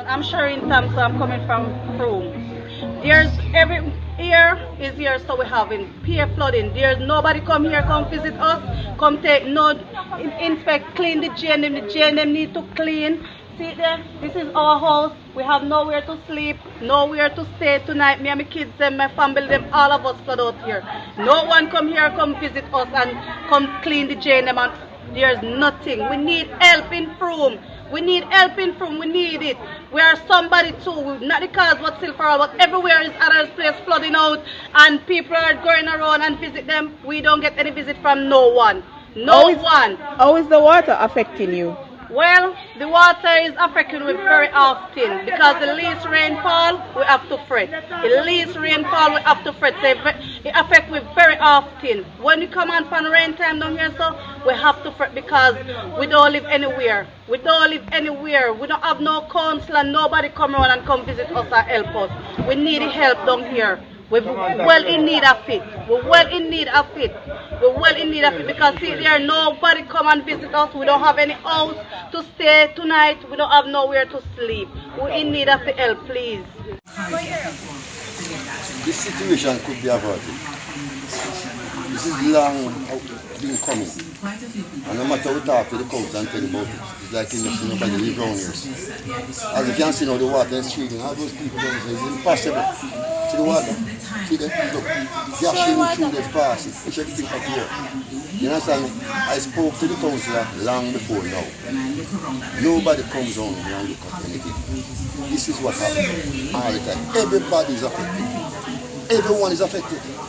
I'm Sharon Thompson. I'm coming from Frome. There's every year is here, so we're having peer flooding. There's nobody come here, come visit us, come take no inspect, clean the JNM. The JNM need to clean. See there, this is our house. We have nowhere to sleep, nowhere to stay tonight. Me and my kids and my family, them all of us flood out here. No one come here, come visit us and come clean the JNM, and there's nothing. We need help in Frome. We need help in Frome. We need it. We are somebody too. Not because what's still for all, but everywhere is other place flooding out and people are going around and visit them. We don't get any visit from no one. No one. How is the water affecting you? Well, the water is affecting me very often because the least rainfall, we have to fret. The least rainfall, we have to fret. So it affects me very often. When we come on for rain time down here, so we have to fret because we don't live anywhere. We don't live anywhere. We don't have no council and nobody come around and come visit us or help us. We need help down here. We're well in need of it. We're well in need of it. We're well in need of it because see there nobody come and visit us. We don't have any house to stay tonight. We don't have nowhere to sleep. We're in need of the help, please. This situation could be averted. This is long been coming. And no matter we talk to the council and tell about it, it's like you don't see nobody live around here. As you can see now, the water is streaming. All those people down there, it's impossible. See the water? See that? Look, dashing through the passage. It's everything up here. You understand me? I spoke to the councillor long before now. Nobody comes on here and look at anything. This is what happens all the time. Everybody is affected. Everyone is affected.